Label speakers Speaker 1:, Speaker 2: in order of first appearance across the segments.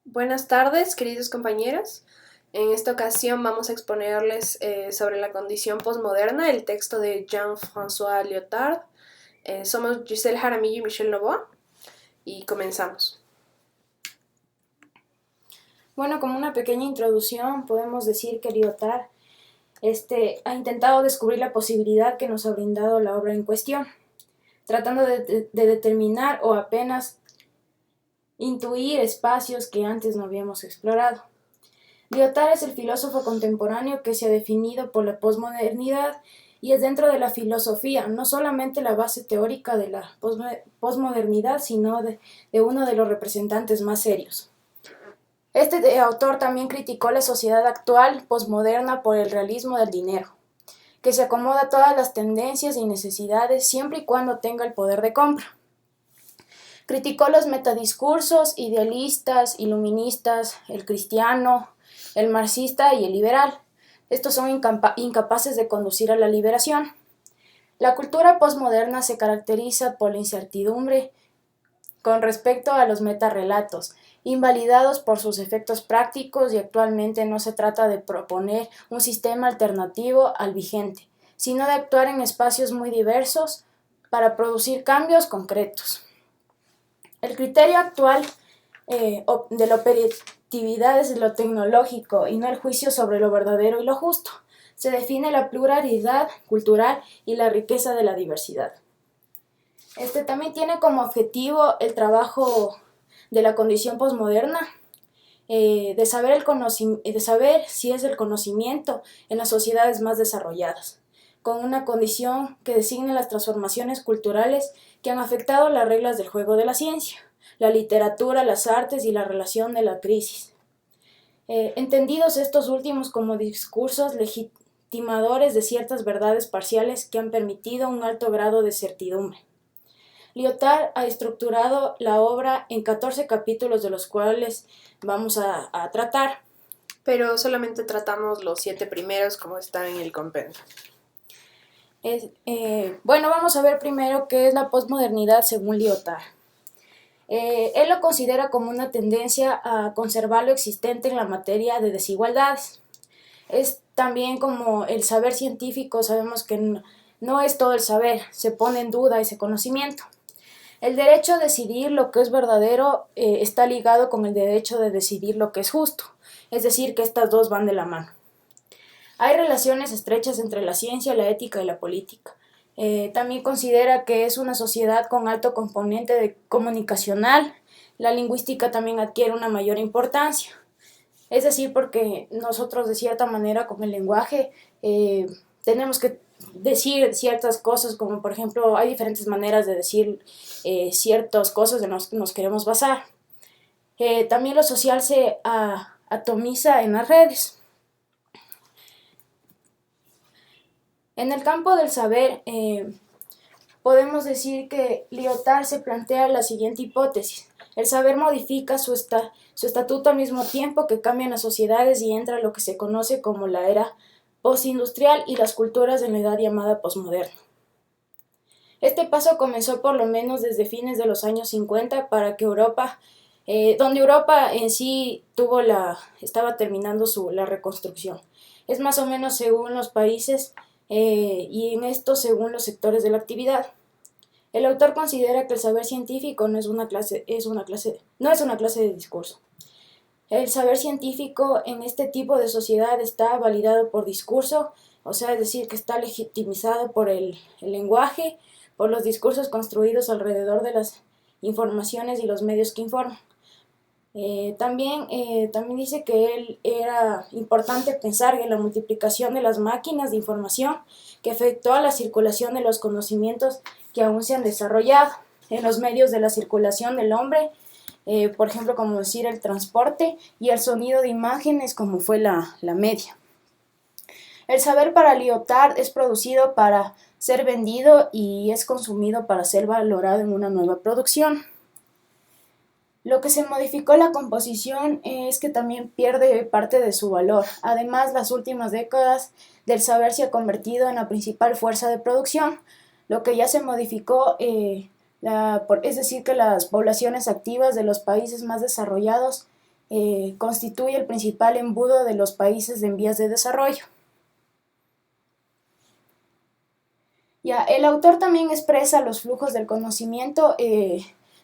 Speaker 1: Buenas tardes, queridos compañeros. En esta ocasión vamos a exponerles sobre la condición posmoderna, el texto de Jean-François Lyotard. Somos Giselle Jaramillo y Michelle Novoa y comenzamos.
Speaker 2: Bueno, como una pequeña introducción, podemos decir que Lyotard ha intentado descubrir la posibilidad que nos ha brindado la obra en cuestión, tratando de determinar o apenas intuir espacios que antes no habíamos explorado. Lyotard es el filósofo contemporáneo que se ha definido por la posmodernidad y es dentro de la filosofía, no solamente la base teórica de la posmodernidad, sino de uno de los representantes más serios. Este autor también criticó la sociedad actual posmoderna por el realismo del dinero, que se acomoda a todas las tendencias y necesidades siempre y cuando tenga el poder de compra. Criticó los metadiscursos idealistas, iluministas, el cristiano, el marxista y el liberal. Estos son incapaces de conducir a la liberación. La cultura posmoderna se caracteriza por la incertidumbre con respecto a los metarrelatos, invalidados por sus efectos prácticos, y actualmente no se trata de proponer un sistema alternativo al vigente, sino de actuar en espacios muy diversos para producir cambios concretos. El criterio actual de la operatividad es lo tecnológico y no el juicio sobre lo verdadero y lo justo. Se define la pluralidad cultural y la riqueza de la diversidad. También tiene como objetivo el trabajo de la condición posmoderna, de saber si es el conocimiento en las sociedades más desarrolladas, con una condición que designe las transformaciones culturales que han afectado las reglas del juego de la ciencia, la literatura, las artes y la relación de la crisis. Entendidos estos últimos como discursos legitimadores de ciertas verdades parciales que han permitido un alto grado de certidumbre. Lyotard ha estructurado la obra en 14 capítulos, de los cuales vamos a tratar.
Speaker 1: Pero solamente tratamos los 7 primeros como están en el compendio.
Speaker 2: Bueno, vamos a ver primero qué es la posmodernidad según Lyotard. Él lo considera como una tendencia a conservar lo existente en la materia de desigualdades. Es también como el saber científico, sabemos que no es todo el saber, se pone en duda ese conocimiento. El derecho a decidir lo que es verdadero está ligado con el derecho de decidir lo que es justo, es decir, que estas dos van de la mano. Hay relaciones estrechas entre la ciencia, la ética y la política. También considera que es una sociedad con alto componente comunicacional. La lingüística también adquiere una mayor importancia. Es decir, porque nosotros de cierta manera con el lenguaje tenemos que decir ciertas cosas, como por ejemplo hay diferentes maneras de decir ciertas cosas de las que nos queremos basar. También lo social se atomiza en las redes. En el campo del saber, podemos decir que Lyotard se plantea la siguiente hipótesis: el saber modifica su estatuto al mismo tiempo que cambian las sociedades y entra lo que se conoce como la era postindustrial y las culturas en la edad llamada posmoderna. Este paso comenzó por lo menos desde fines de los años 50 para que donde Europa en sí estaba terminando la reconstrucción. Es más o menos según los países y en esto según los sectores de la actividad. El autor considera que el saber científico no es una clase de discurso. El saber científico en este tipo de sociedad está validado por discurso, o sea, es decir, que está legitimizado por el lenguaje, por los discursos construidos alrededor de las informaciones y los medios que informan. También dice que él era importante pensar en la multiplicación de las máquinas de información que efectúa la circulación de los conocimientos que aún se han desarrollado en los medios de la circulación del hombre, por ejemplo, como decir el transporte y el sonido de imágenes, como fue la media. El saber para Lyotard es producido para ser vendido y es consumido para ser valorado en una nueva producción. Lo que se modificó la composición es que también pierde parte de su valor. Además, las últimas décadas del saber se ha convertido en la principal fuerza de producción, lo que ya se modificó, es decir, que las poblaciones activas de los países más desarrollados constituye el principal embudo de los países en vías de desarrollo. Ya, el autor también expresa los flujos del conocimiento,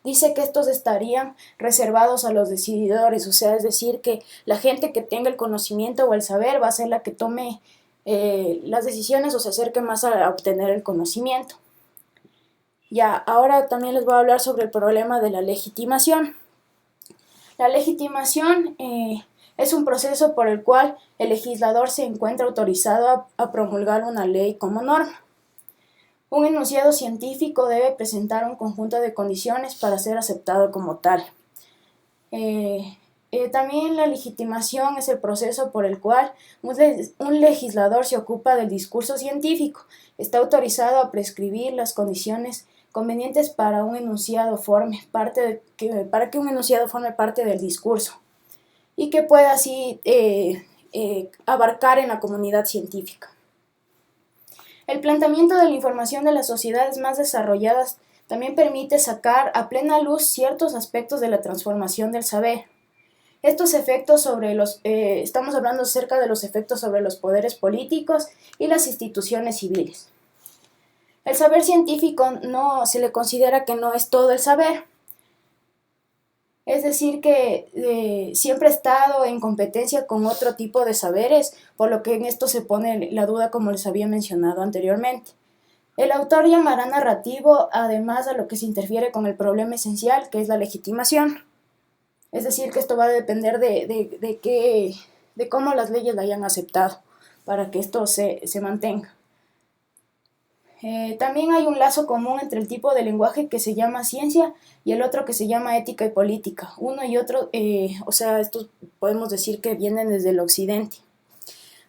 Speaker 2: dice que estos estarían reservados a los decididores, o sea, es decir, que la gente que tenga el conocimiento o el saber va a ser la que tome las decisiones o se acerque más a obtener el conocimiento. Ya, ahora también les voy a hablar sobre el problema de la legitimación. La legitimación es un proceso por el cual el legislador se encuentra autorizado a promulgar una ley como norma. Un enunciado científico debe presentar un conjunto de condiciones para ser aceptado como tal. También la legitimación es el proceso por el cual un legislador se ocupa del discurso científico. Está autorizado a prescribir las condiciones convenientes para un enunciado para que un enunciado forme parte del discurso y que pueda así abarcar en la comunidad científica. El planteamiento de la información de las sociedades más desarrolladas también permite sacar a plena luz ciertos aspectos de la transformación del saber. Estos efectos estamos hablando acerca de los efectos sobre los poderes políticos y las instituciones civiles. El saber científico no se le considera que no es todo el saber. Es decir, que siempre ha estado en competencia con otro tipo de saberes, por lo que en esto se pone la duda como les había mencionado anteriormente. El autor llamará narrativo además a lo que se interfiere con el problema esencial, que es la legitimación. Es decir, que esto va a depender de cómo las leyes la hayan aceptado para que esto se mantenga. También hay un lazo común entre el tipo de lenguaje que se llama ciencia y el otro que se llama ética y política. Uno y otro, estos podemos decir que vienen desde el occidente.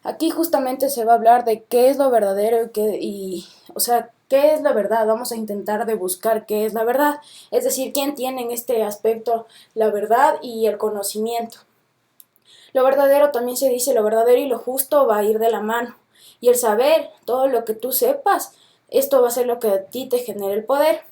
Speaker 2: Aquí justamente se va a hablar de qué es lo verdadero qué es la verdad. Vamos a intentar de buscar qué es la verdad. Es decir, quién tiene en este aspecto la verdad y el conocimiento. Lo verdadero también se dice, lo verdadero y lo justo va a ir de la mano. Y el saber, todo lo que tú sepas, esto va a ser lo que a ti te genere el poder.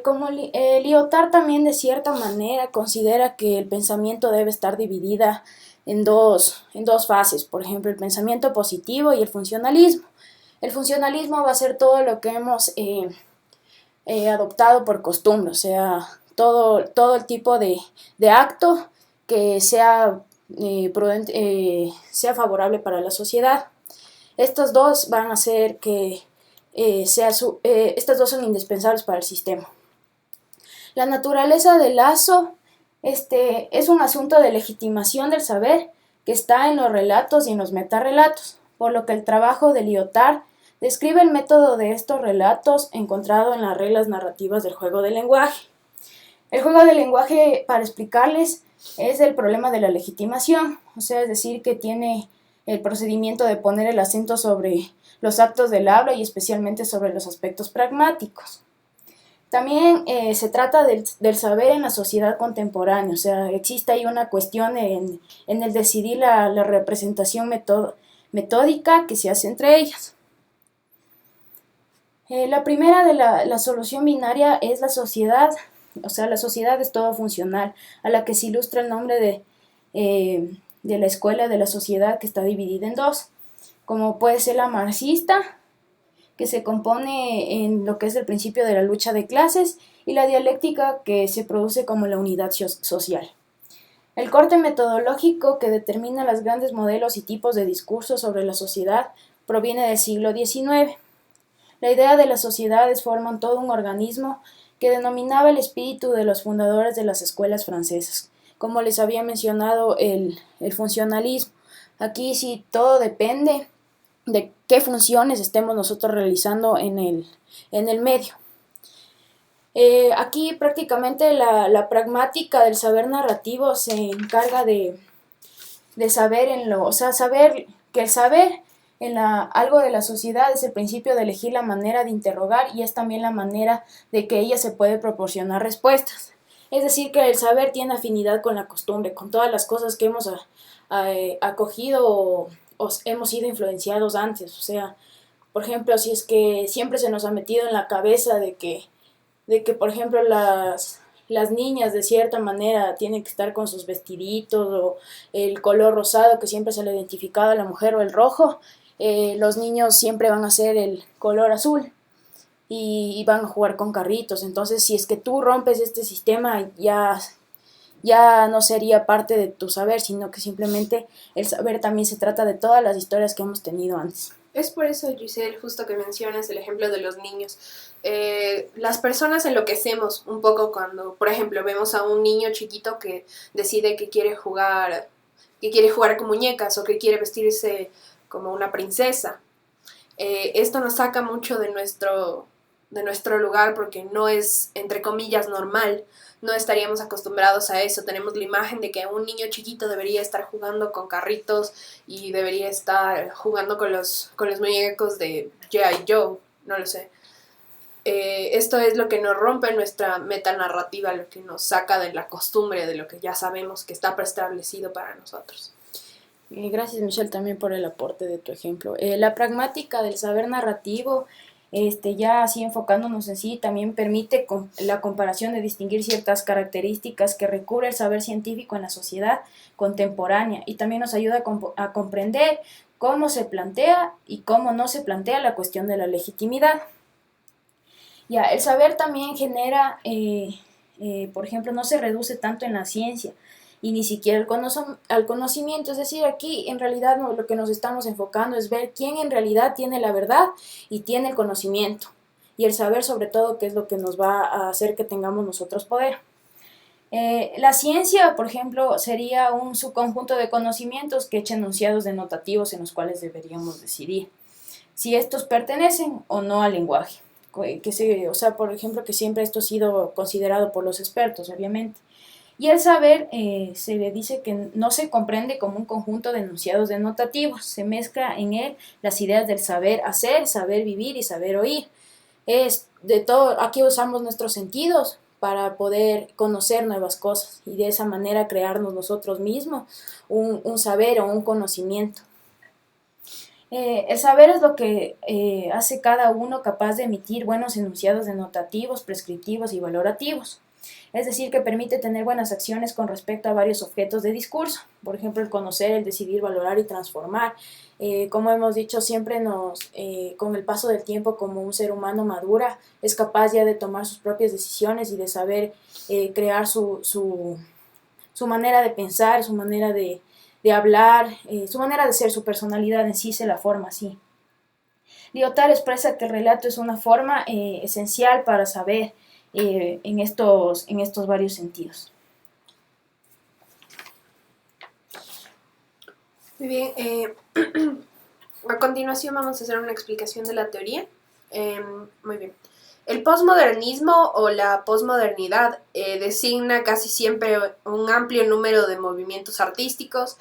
Speaker 2: Como Lyotard también de cierta manera considera que el pensamiento debe estar dividida en dos fases, por ejemplo, el pensamiento positivo y el funcionalismo. El funcionalismo va a ser todo lo que hemos adoptado por costumbre, o sea, todo el tipo de acto que sea favorable para la sociedad. Estos dos van a hacer que estas dos son indispensables para el sistema. La naturaleza del lazo es un asunto de legitimación del saber que está en los relatos y en los metarrelatos, por lo que el trabajo de Lyotard describe el método de estos relatos encontrado en las reglas narrativas del juego del lenguaje. El juego del lenguaje, para explicarles, es el problema de la legitimación, o sea, es decir, que tiene el procedimiento de poner el acento sobre los actos del habla y especialmente sobre los aspectos pragmáticos. También se trata del saber en la sociedad contemporánea, o sea, existe ahí una cuestión en el decidir la representación metódica que se hace entre ellas. La primera de la solución binaria es la sociedad, o sea, la sociedad es todo funcional, a la que se ilustra el nombre de la escuela de la sociedad, que está dividida en dos, como puede ser la marxista, que se compone en lo que es el principio de la lucha de clases, y la dialéctica, que se produce como la unidad social. El corte metodológico que determina los grandes modelos y tipos de discursos sobre la sociedad proviene del siglo XIX. La idea de las sociedades forman todo un organismo que denominaba el espíritu de los fundadores de las escuelas francesas. Como les había mencionado, el funcionalismo. Aquí sí todo depende de qué funciones estemos nosotros realizando en el medio. Aquí prácticamente la pragmática del saber narrativo se encarga de saber saber que el saber en algo de la sociedad es el principio de elegir la manera de interrogar y es también la manera de que ella se puede proporcionar respuestas. Es decir, que el saber tiene afinidad con la costumbre, con todas las cosas que hemos acogido o hemos sido influenciados antes. O sea, por ejemplo, si es que siempre se nos ha metido en la cabeza de que por ejemplo, las niñas de cierta manera tienen que estar con sus vestiditos o el color rosado que siempre se le ha identificado a la mujer o el rojo, los niños siempre van a ser el color azul y van a jugar con carritos. Entonces, si es que tú rompes este sistema, ya no sería parte de tu saber, sino que simplemente el saber también se trata de todas las historias que hemos tenido antes.
Speaker 1: Es por eso, Giselle, justo que mencionas el ejemplo de los niños. Las personas enloquecemos un poco cuando, por ejemplo, vemos a un niño chiquito que decide que quiere jugar con muñecas o que quiere vestirse como una princesa. Esto nos saca mucho de nuestro lugar porque no es, entre comillas, normal. No estaríamos acostumbrados a eso. Tenemos la imagen de que un niño chiquito debería estar jugando con carritos y debería estar jugando con los muñecos de G.I. Joe, no lo sé. Esto es lo que nos rompe nuestra metanarrativa, lo que nos saca de la costumbre, de lo que ya sabemos que está preestablecido para nosotros.
Speaker 2: Gracias, Michelle, también por el aporte de tu ejemplo. La pragmática del saber narrativo, ya así enfocándonos en sí, también permite la comparación de distinguir ciertas características que recubre el saber científico en la sociedad contemporánea y también nos ayuda a comprender cómo se plantea y cómo no se plantea la cuestión de la legitimidad. Ya, el saber también genera, por ejemplo, no se reduce tanto en la ciencia y ni siquiera al conocimiento, es decir, aquí en realidad lo que nos estamos enfocando es ver quién en realidad tiene la verdad y tiene el conocimiento y el saber sobre todo qué es lo que nos va a hacer que tengamos nosotros poder. La ciencia, por ejemplo, sería un subconjunto de conocimientos que echa enunciados denotativos en los cuales deberíamos decidir si estos pertenecen o no al lenguaje. O sea, por ejemplo, que siempre esto ha sido considerado por los expertos, obviamente. Y el saber se le dice que no se comprende como un conjunto de enunciados denotativos, se mezcla en él las ideas del saber hacer, saber vivir y saber oír. Es de todo, aquí usamos nuestros sentidos para poder conocer nuevas cosas y de esa manera crearnos nosotros mismos un saber o un conocimiento. El saber es lo que hace cada uno capaz de emitir buenos enunciados denotativos, prescriptivos y valorativos. Es decir, que permite tener buenas acciones con respecto a varios objetos de discurso. Por ejemplo, el conocer, el decidir, valorar y transformar. Como hemos dicho, siempre con el paso del tiempo, como un ser humano madura, es capaz ya de tomar sus propias decisiones y de saber crear su manera de pensar, su manera de hablar, su manera de ser, su personalidad en sí se la forma así. Lyotard expresa que el relato es una forma esencial para saber en estos varios sentidos.
Speaker 1: Muy bien, a continuación vamos a hacer una explicación de la teoría. Muy bien. El posmodernismo o la posmodernidad designa casi siempre un amplio número de movimientos artísticos,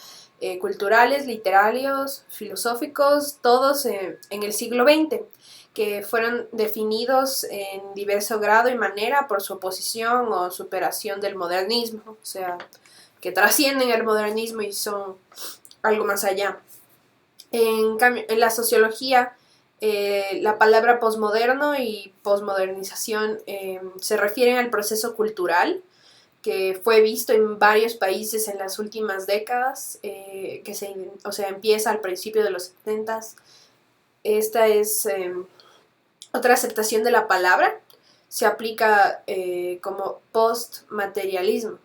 Speaker 1: culturales, literarios, filosóficos, todos en el siglo XX, que fueron definidos en diverso grado y manera por su oposición o superación del modernismo, o sea, que trascienden el modernismo y son algo más allá. En cambio, en la sociología, la palabra posmoderno y posmodernización se refieren al proceso cultural que fue visto en varios países en las últimas décadas, empieza al principio de los 70. Esta es otra aceptación de la palabra, se aplica como postmaterialismo.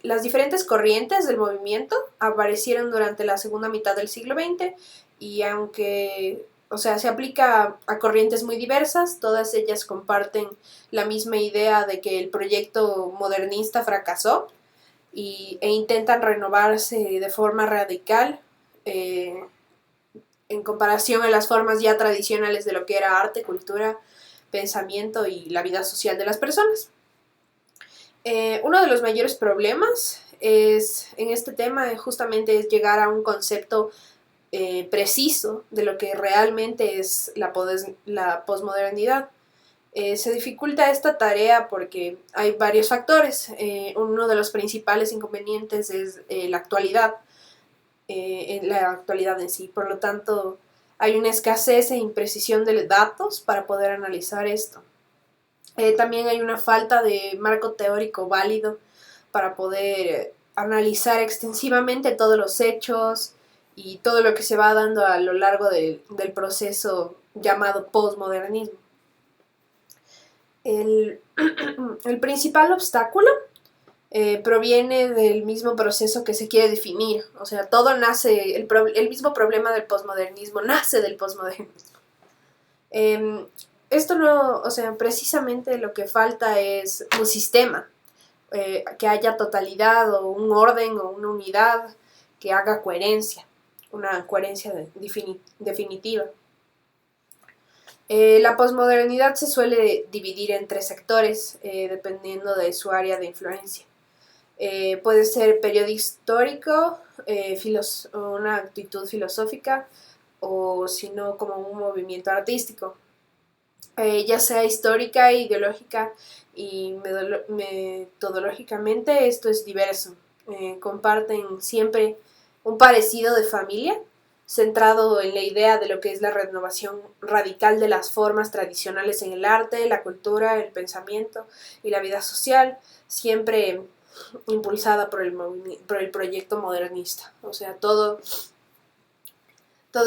Speaker 1: Las diferentes corrientes del movimiento aparecieron durante la segunda mitad del siglo XX y aunque, se aplica a corrientes muy diversas, todas ellas comparten la misma idea de que el proyecto modernista fracasó e intentan renovarse de forma radical en comparación a las formas ya tradicionales de lo que era arte, cultura, pensamiento y la vida social de las personas. Uno de los mayores problemas en este tema justamente es llegar a un concepto preciso de lo que realmente es la posmodernidad. Se dificulta esta tarea porque hay varios factores. Uno de los principales inconvenientes es la actualidad en sí. Por lo tanto, hay una escasez e imprecisión de datos para poder analizar esto. También hay una falta de marco teórico válido para poder analizar extensivamente todos los hechos y todo lo que se va dando a lo largo del proceso llamado posmodernismo. El, el principal obstáculo proviene del mismo proceso que se quiere definir. O sea, todo nace, el mismo problema del posmodernismo nace del posmodernismo. Esto no, o sea, precisamente lo que falta es un sistema, que haya totalidad o un orden o una unidad que haga coherencia, una coherencia definitiva. La posmodernidad se suele dividir en tres sectores, dependiendo de su área de influencia. Puede ser periodo histórico, una actitud filosófica, o si no, como un movimiento artístico. Ya sea histórica, ideológica y metodológicamente, esto es diverso. Comparten siempre un parecido de familia, centrado en la idea de lo que es la renovación radical de las formas tradicionales en el arte, la cultura, el pensamiento y la vida social, siempre impulsada por el proyecto modernista. O sea, todo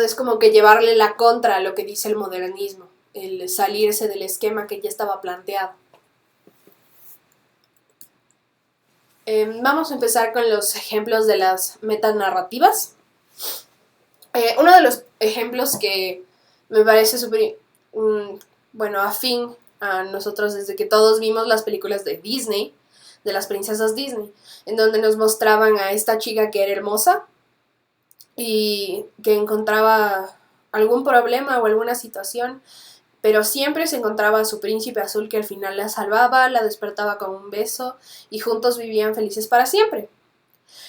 Speaker 1: es como que llevarle la contra a lo que dice el modernismo, el salirse del esquema que ya estaba planteado. Vamos a empezar con los ejemplos de las metanarrativas. Uno de los ejemplos que me parece súper, afín a nosotros desde que todos vimos las películas de Disney, de las princesas Disney, en donde nos mostraban a esta chica que era hermosa y que encontraba algún problema o alguna situación, pero siempre se encontraba a su príncipe azul que al final la salvaba, la despertaba con un beso y juntos vivían felices para siempre.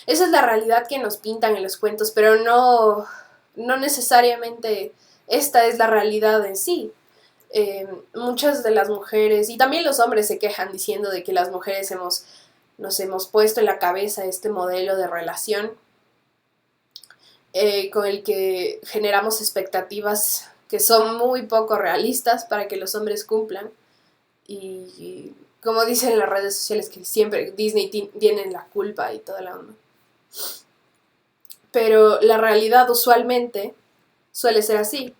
Speaker 1: Esa es la realidad que nos pintan en los cuentos, pero no necesariamente esta es la realidad en sí. Muchas de las mujeres, y también los hombres, se quejan diciendo de que las mujeres nos hemos puesto en la cabeza este modelo de relación, con el que generamos expectativas que son muy poco realistas para que los hombres cumplan. Y como dicen en las redes sociales, que siempre Disney tiene la culpa y toda la onda. Pero la realidad usualmente suele ser así.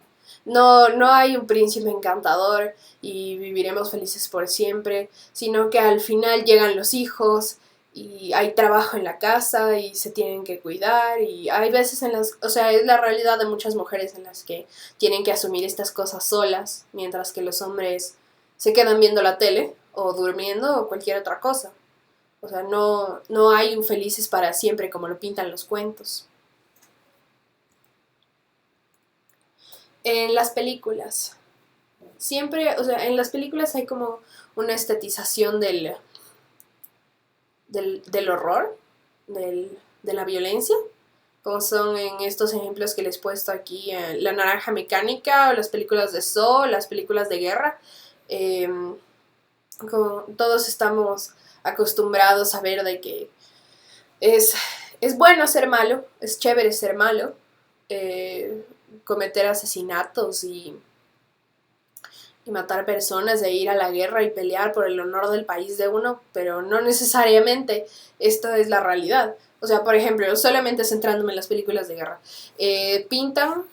Speaker 1: No hay un príncipe encantador y viviremos felices por siempre, sino que al final llegan los hijos y hay trabajo en la casa y se tienen que cuidar, y hay veces es la realidad de muchas mujeres en las que tienen que asumir estas cosas solas, mientras que los hombres se quedan viendo la tele o durmiendo o cualquier otra cosa. O sea, no hay un felices para siempre como lo pintan los cuentos. En las películas, siempre, o sea, en las películas hay como una estetización del horror, de la violencia, como son en estos ejemplos que les he puesto aquí, La Naranja Mecánica, o las películas de Saw, las películas de guerra. Eh, Como todos estamos acostumbrados a ver de que es, es bueno ser malo, es chévere ser malo, cometer asesinatos y matar personas, de ir a la guerra y pelear por el honor del país de uno, pero no necesariamente esto es la realidad. O sea, por ejemplo, solamente centrándome en las películas de guerra, pintan,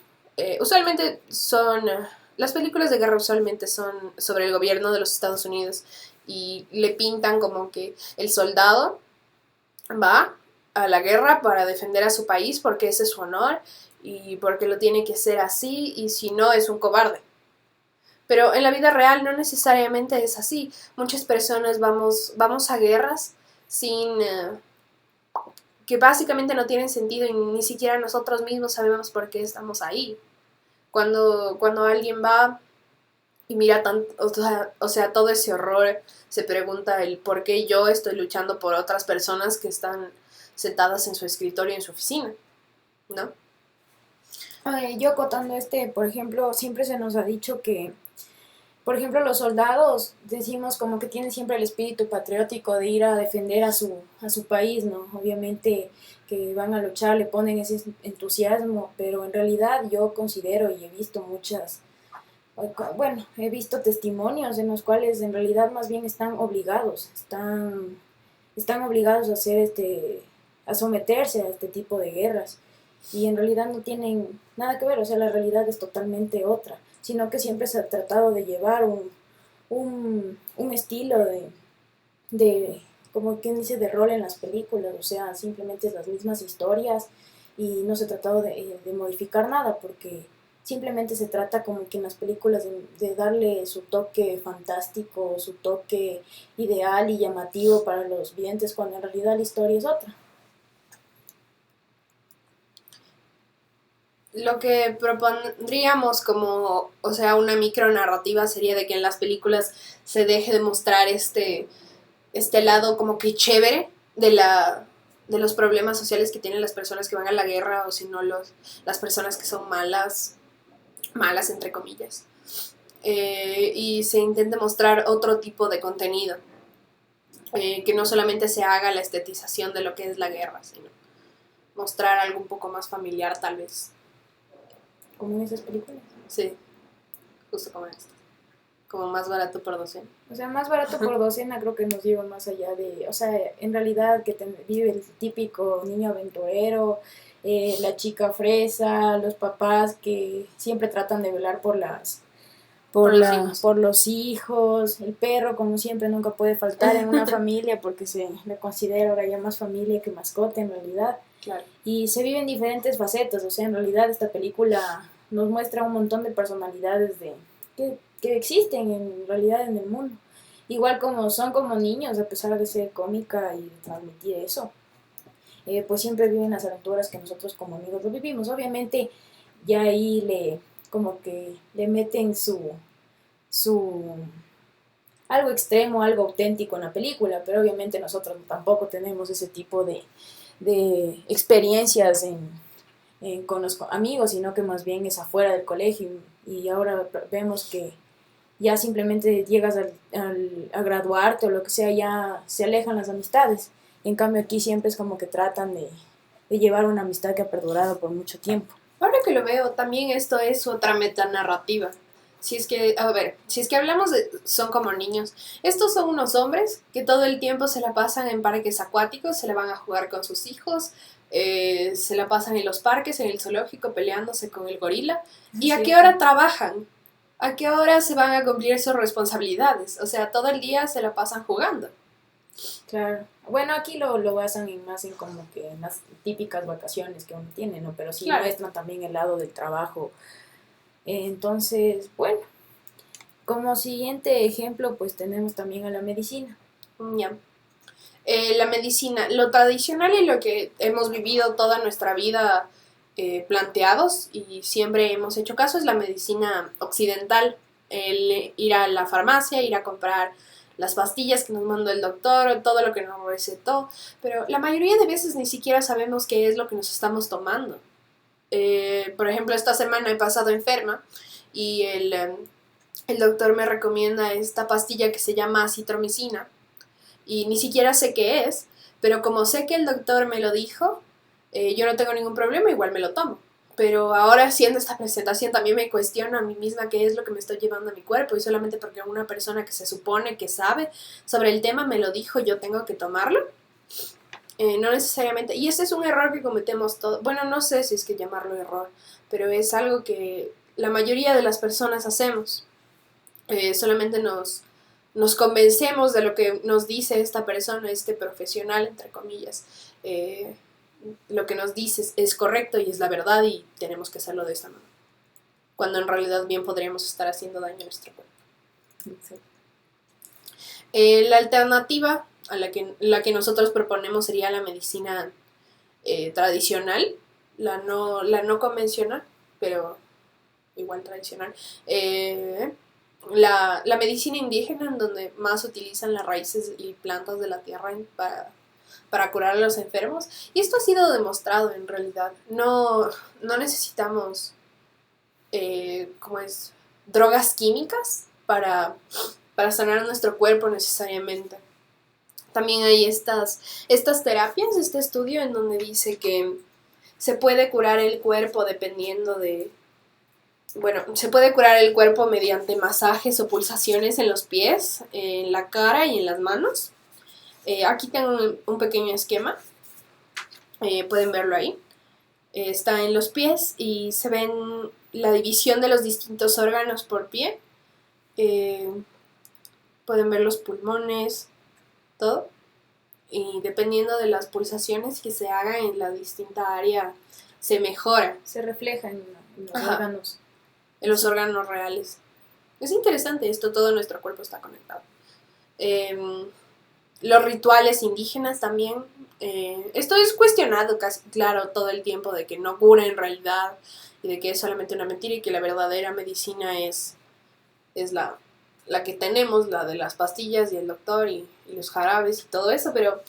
Speaker 1: usualmente son, las películas de guerra usualmente son sobre el gobierno de los Estados Unidos, y le pintan como que el soldado va a la guerra para defender a su país porque ese es su honor y porque lo tiene que ser así, y si no es un cobarde. Pero en la vida real no necesariamente es así. Muchas personas vamos a guerras sin que básicamente no tienen sentido, y ni siquiera nosotros mismos sabemos por qué estamos ahí. Cuando alguien va y mira o sea, todo ese horror, se pregunta el por qué yo estoy luchando por otras personas que están sentadas en su escritorio en su oficina, ¿no?
Speaker 2: Yo acotando por ejemplo, siempre se nos ha dicho que, por ejemplo, los soldados, decimos como que tienen siempre el espíritu patriótico de ir a defender a su país, ¿no? Obviamente que van a luchar, le ponen ese entusiasmo, pero en realidad yo considero y he visto muchas, bueno, he visto testimonios en los cuales en realidad más bien están obligados a hacer a someterse a este tipo de guerras y en realidad no tienen nada que ver, o sea, la realidad es totalmente otra, sino que siempre se ha tratado de llevar un estilo de, como quien dice, de rol en las películas, o sea, simplemente es las mismas historias y no se ha tratado de modificar nada porque simplemente se trata como que en las películas de darle su toque fantástico, su toque ideal y llamativo para los videntes cuando en realidad la historia es otra.
Speaker 1: Lo que propondríamos como, o sea, una micronarrativa sería de que en las películas se deje de mostrar este lado como que chévere de los problemas sociales que tienen las personas que van a la guerra o si no las personas que son malas entre comillas. Y se intente mostrar otro tipo de contenido, que no solamente se haga la estetización de lo que es la guerra, sino mostrar algo un poco más familiar tal vez.
Speaker 2: Como en esas películas.
Speaker 1: Sí, justo como esto. Como más barato por docena.
Speaker 2: O sea, más barato por docena creo que nos lleva más allá de, o sea, en realidad que vive el típico niño aventurero, la chica fresa, los papás que siempre tratan de velar por los hijos, el perro como siempre nunca puede faltar en una familia porque se le considera ahora ya más familia que mascota en realidad.
Speaker 1: Claro.
Speaker 2: Y se viven diferentes facetas, o sea, en realidad esta película nos muestra un montón de personalidades que existen en realidad en el mundo. Igual como son como niños, a pesar de ser cómica y transmitir eso, pues siempre viven las aventuras que nosotros como amigos lo vivimos. Obviamente ya ahí como que le meten su algo extremo, algo auténtico en la película, pero obviamente nosotros tampoco tenemos ese tipo de experiencias con los amigos, sino que más bien es afuera del colegio y ahora vemos que ya simplemente llegas a graduarte o lo que sea, ya se alejan las amistades. En cambio aquí siempre es como que tratan de llevar una amistad que ha perdurado por mucho tiempo.
Speaker 1: Ahora que lo veo, también esto es otra metanarrativa. Si es que, a ver, si es que hablamos de son como niños, estos son unos hombres que todo el tiempo se la pasan en parques acuáticos, se la van a jugar con sus hijos, se la pasan en los parques, en el zoológico, peleándose con el gorila. ¿Y a qué hora trabajan? ¿A qué hora se van a cumplir sus responsabilidades? O sea, todo el día se la pasan jugando.
Speaker 2: Claro. Bueno, aquí lo basan más en como que en las típicas vacaciones que uno tiene, ¿no? Pero sí
Speaker 1: Claro.
Speaker 2: muestran también el lado del trabajo. Entonces, bueno, como siguiente ejemplo, pues tenemos también a la medicina.
Speaker 1: Ya. La medicina, lo tradicional y lo que hemos vivido toda nuestra vida planteados y siempre hemos hecho caso es la medicina occidental, el ir a la farmacia, ir a comprar las pastillas que nos mandó el doctor, todo lo que nos recetó, pero la mayoría de veces ni siquiera sabemos qué es lo que nos estamos tomando. Por ejemplo, esta semana he pasado enferma y el doctor me recomienda esta pastilla que se llama citromicina y ni siquiera sé qué es, pero como sé que el doctor me lo dijo, yo no tengo ningún problema, igual me lo tomo. Pero ahora haciendo esta presentación también me cuestiono a mí misma qué es lo que me estoy llevando a mi cuerpo y solamente porque una persona que se supone que sabe sobre el tema me lo dijo, yo tengo que tomarlo. No necesariamente, y ese es un error que cometemos todos, bueno, no sé si es que llamarlo error, pero es algo que la mayoría de las personas hacemos. Solamente nos convencemos de lo que nos dice esta persona, este profesional, entre comillas. Lo que nos dice es correcto y es la verdad y tenemos que hacerlo de esta manera. Cuando en realidad bien podríamos estar haciendo daño a nuestro cuerpo.
Speaker 2: Sí.
Speaker 1: La alternativa a la que nosotros proponemos sería la medicina tradicional, la no convencional, pero igual tradicional. La medicina indígena, en donde más utilizan las raíces y plantas de la tierra para curar a los enfermos. Y esto ha sido demostrado en realidad. No necesitamos ¿cómo es? Drogas químicas para sanar nuestro cuerpo necesariamente. También hay estas terapias, este estudio en donde dice que se puede curar el cuerpo dependiendo Bueno, se puede curar el cuerpo mediante masajes o pulsaciones en los pies, en la cara y en las manos. Aquí tengo un pequeño esquema, pueden verlo ahí. Está en los pies y se ven la división de los distintos órganos por pie. Eh, Pueden ver los pulmones, todo. Y dependiendo de las pulsaciones que se hagan en la distinta área, se mejora.
Speaker 2: Se refleja en los
Speaker 1: Ajá,
Speaker 2: órganos.
Speaker 1: en los órganos reales. Es interesante esto, todo nuestro cuerpo está conectado. Los rituales indígenas también. Esto es cuestionado casi, claro, todo el tiempo, de que no cura en realidad y de que es solamente una mentira y que la verdadera medicina es la que tenemos, la de las pastillas y el doctor y los jarabes y todo eso, pero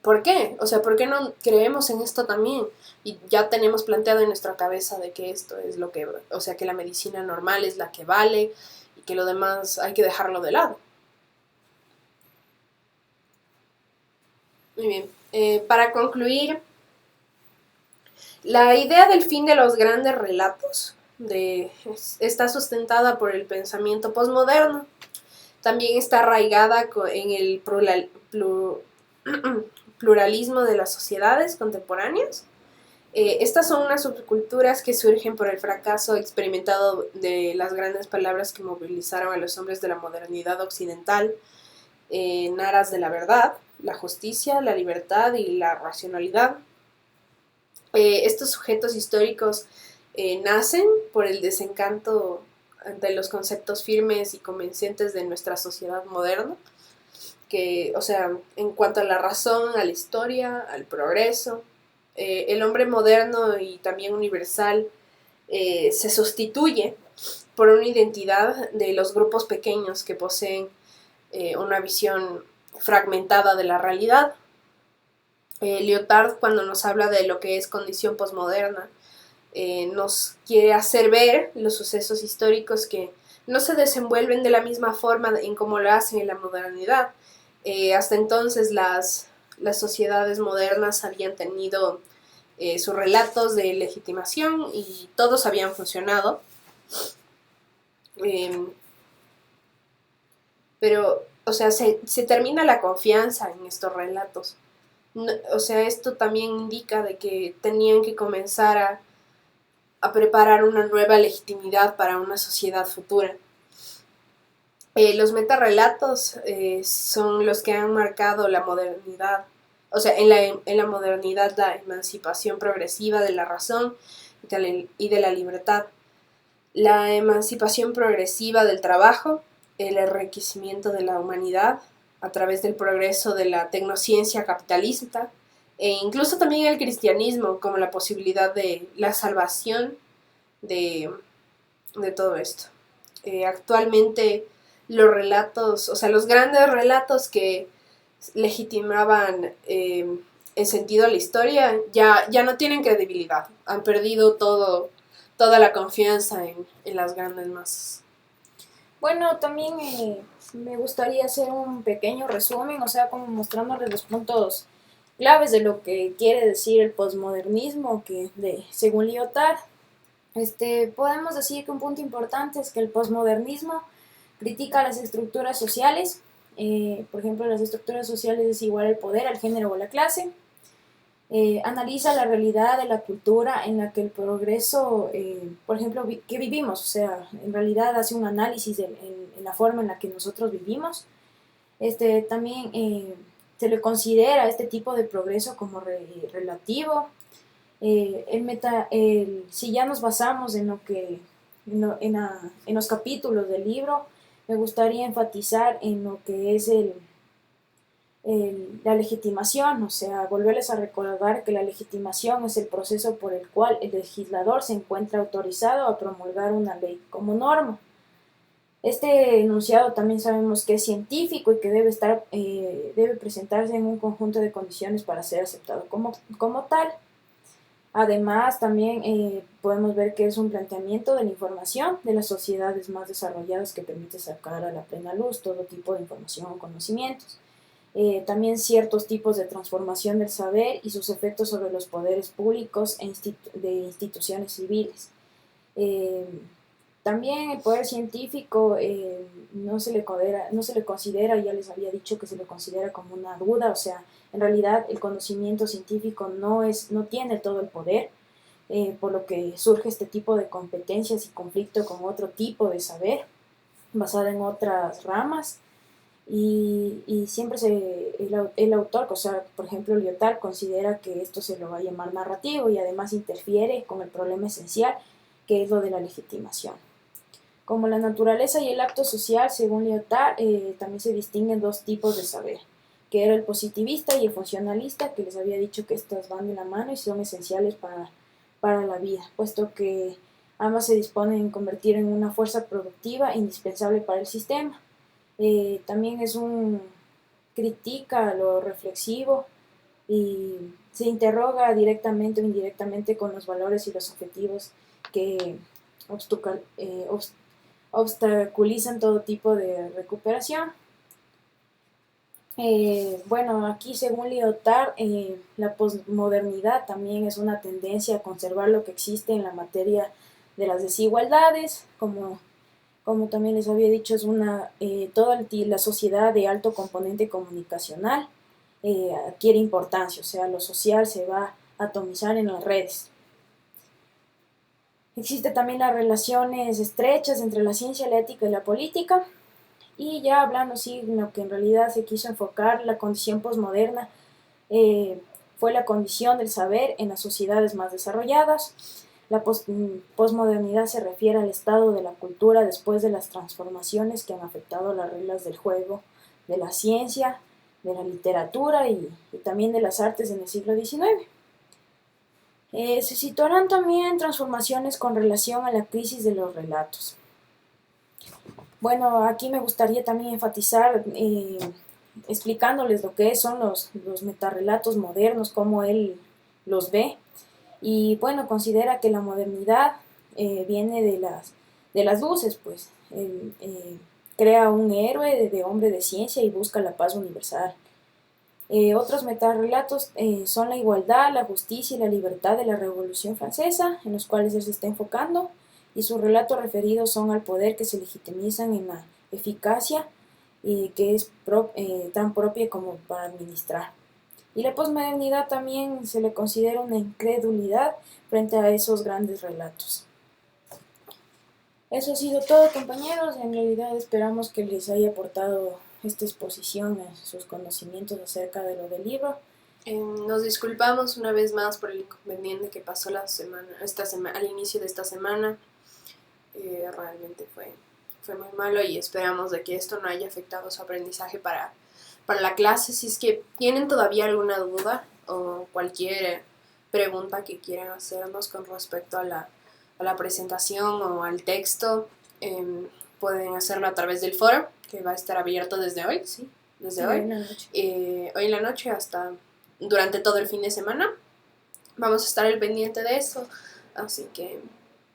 Speaker 1: ¿por qué? O sea, ¿por qué no creemos en esto también? Y ya tenemos planteado en nuestra cabeza de que esto es lo que, o sea, que la medicina normal es la que vale y que lo demás hay que dejarlo de lado. Muy bien. Para concluir, la idea del fin de los grandes relatos está sustentada por el pensamiento posmoderno. También está arraigada en el pluralismo de las sociedades contemporáneas. Estas son unas subculturas que surgen por el fracaso experimentado de las grandes palabras que movilizaron a los hombres de la modernidad occidental en aras de la verdad, la justicia, la libertad y la racionalidad. Estos sujetos históricos nacen por el desencanto ante los conceptos firmes y convincentes de nuestra sociedad moderna, que, o sea, en cuanto a la razón, a la historia, al progreso, el hombre moderno y también universal se sustituye por una identidad de los grupos pequeños que poseen una visión fragmentada de la realidad. Lyotard, cuando nos habla de lo que es condición posmoderna, nos quiere hacer ver los sucesos históricos que no se desenvuelven de la misma forma en como lo hacen en la modernidad. Hasta entonces las sociedades modernas habían tenido sus relatos de legitimación y todos habían funcionado. Pero, o sea, se termina la confianza en estos relatos. No, o sea, esto también indica de que tenían que comenzar a preparar una nueva legitimidad para una sociedad futura. Los metarrelatos son los que han marcado la modernidad, o sea, en la modernidad la emancipación progresiva de la razón y de la libertad, la emancipación progresiva del trabajo, el enriquecimiento de la humanidad a través del progreso de la tecnociencia capitalista, e incluso también el cristianismo como la posibilidad de la salvación de, de todo esto. Actualmente los relatos, o sea, los grandes relatos que legitimaban el sentido de la historia ya no tienen credibilidad, han perdido toda la confianza en las grandes masas.
Speaker 2: Bueno, también me gustaría hacer un pequeño resumen, o sea, como mostrándoles los puntos claves de lo que quiere decir el posmodernismo, según Lyotard, podemos decir que un punto importante es que el posmodernismo critica las estructuras sociales, por ejemplo, las estructuras sociales es igual al poder, al género o a la clase. Analiza la realidad de la cultura en la que el progreso, por ejemplo, que vivimos, o sea, en realidad hace un análisis en la forma en la que nosotros vivimos. También se le considera este tipo de progreso como relativo. Si ya nos basamos en los capítulos del libro, me gustaría enfatizar en lo que es la legitimación, o sea, volverles a recordar que la legitimación es el proceso por el cual el legislador se encuentra autorizado a promulgar una ley como norma. Este enunciado también sabemos que es científico y que debe presentarse en un conjunto de condiciones para ser aceptado como tal. Además, también podemos ver que es un planteamiento de la información de las sociedades más desarrolladas que permite sacar a la plena luz todo tipo de información o conocimientos. También ciertos tipos de transformación del saber y sus efectos sobre los poderes públicos de instituciones civiles. Eh, También el poder científico no se le considera, ya les había dicho que se le considera como una duda, o sea, en realidad el conocimiento científico no tiene todo el poder, por lo que surge este tipo de competencias y conflicto con otro tipo de saber, basado en otras ramas, y siempre el autor, o sea, por ejemplo, Lyotard considera que esto se lo va a llamar narrativo y además interfiere con el problema esencial, que es lo de la legitimación. Como la naturaleza y el acto social, según Lyotard, también se distinguen dos tipos de saber, que era el positivista y el funcionalista, que les había dicho que estas van de la mano y son esenciales para la vida, puesto que ambas se disponen en convertir en una fuerza productiva indispensable para el sistema. También critica lo reflexivo y se interroga directamente o indirectamente con los valores y los objetivos que obstaculizan todo tipo de recuperación. Bueno, aquí según Lyotard, la posmodernidad también es una tendencia a conservar lo que existe en la materia de las desigualdades, como también les había dicho, es toda la sociedad de alto componente comunicacional adquiere importancia, o sea, lo social se va a atomizar en las redes. Existe también las relaciones estrechas entre la ciencia, la ética y la política. Y ya hablando, sí, lo que en realidad se quiso enfocar, la condición posmoderna fue la condición del saber en las sociedades más desarrolladas. La posmodernidad se refiere al estado de la cultura después de las transformaciones que han afectado las reglas del juego, de la ciencia, de la literatura y también de las artes en el siglo XIX. Se situarán también transformaciones con relación a la crisis de los relatos. Bueno, aquí me gustaría también enfatizar, explicándoles lo que son los metarrelatos modernos, cómo él los ve. Y bueno, considera que la modernidad viene de las luces, pues. Él, crea un héroe de hombre de ciencia y busca la paz universal. Otros metarrelatos son la igualdad, la justicia y la libertad de la Revolución Francesa, en los cuales él se está enfocando, y sus relatos referidos son al poder que se legitimizan en la eficacia que es tan propia como para administrar. Y la posmodernidad también se le considera una incredulidad frente a esos grandes relatos. Eso ha sido todo, compañeros. En realidad esperamos que les haya aportado esta exposición a sus conocimientos acerca de lo del libro.
Speaker 1: Nos disculpamos una vez más por el inconveniente que pasó al inicio de esta semana. Realmente fue muy malo y esperamos de que esto no haya afectado su aprendizaje para la clase. Si es que tienen todavía alguna duda o cualquier pregunta que quieran hacernos con respecto a la presentación o al texto, pueden hacerlo a través del foro, que va a estar abierto desde hoy, ¿sí? Desde hoy. Hoy en la noche hasta durante todo el fin de semana. Vamos a estar al pendiente de eso, así que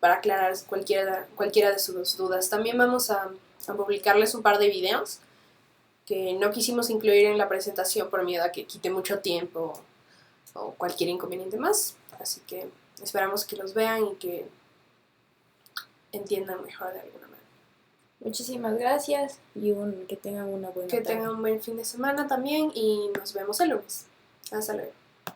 Speaker 1: para aclarar cualquiera de sus dudas. También vamos a publicarles un par de videos que no quisimos incluir en la presentación por miedo a que quite mucho tiempo o cualquier inconveniente más. Así que esperamos que los vean y que entiendan mejor de alguna manera.
Speaker 2: Muchísimas gracias y que tengan una buena tarde.
Speaker 1: Que tengan un buen fin de semana también y nos vemos el lunes. Hasta luego.